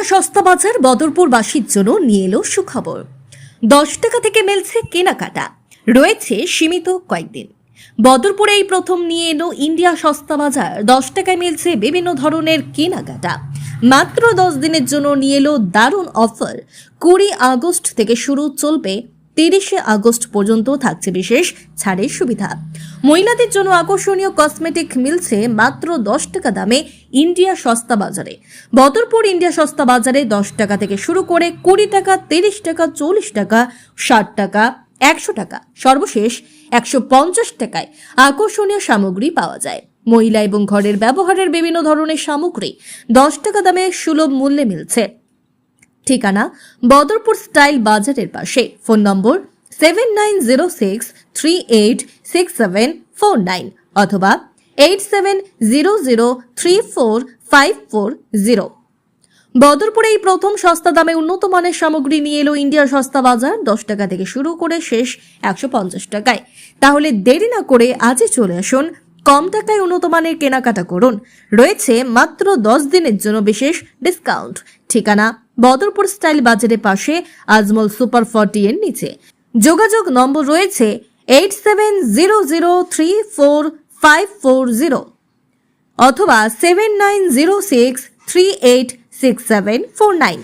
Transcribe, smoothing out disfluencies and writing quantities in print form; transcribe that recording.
India সস্তা বাজার বদরপুরবাসীর জন্য নিয়ে এলো সুখবর। 10 টাকা থেকে মিলছে কেনাকাটা, রয়েছে সীমিত কয়েকদিন। বদরপুরে এই প্রথম নিয়ে এলো ইন্ডিয়া সস্তা বাজার। 10 টাকায় মিলছে বিভিন্ন ধরনের কেনাকাটা। মাত্র 10 দিনের জন্য নিয়ে এলো দারুণ অফার। 20 আগস্ট থেকে শুরু, চলবে 30 আগস্ট পর্যন্ত থাকছে বিশেষ ছাড়ের সুবিধা। মহিলাদের জন্য আকর্ষণীয় কসমেটিক মিলছে মাত্র 10 টাকা দামে ইন্ডিয়া সস্তা বাজারে। বদরপুর ইন্ডিয়া সস্তা বাজারে 10 টাকা থেকে শুরু করে 20 টাকা, 30 টাকা, 40 টাকা, 60 টাকা, 100 টাকা, সর্বশেষ 150 টাকায় আকর্ষণীয় সামগ্রী পাওয়া যায়। মহিলা এবং ঘরের ব্যবহারের বিভিন্ন ধরনের সামগ্রী 10 টাকা দামে সুলভ মূল্যে মিলছে। ঠিকানা বদরপুর স্টাইল বাজারের পাশে। ফোন নম্বর 7906386749 অথবা 8700345440। বদরপুরে এই প্রথম সস্তা দামে উন্নত মানের সামগ্রী নিয়ে এলো ইন্ডিয়া সস্তা বাজার। 10 টাকা থেকে শুরু করে শেষ 150 টাকায়। তাহলে দেরি না করে আজই চলে আসুন, কম টাকায় উন্নত মানের কেনাকাটা করুন। রয়েছে মাত্র 10 দিনের জন্য বিশেষ ডিসকাউন্ট। ঠিকানা বদরপুর স্টাইল বাজারের পাশে, আজমল সুপার 40 এর নিচে। যোগাযোগ নম্বর রয়েছে 8700345540 অথবা 7906386749।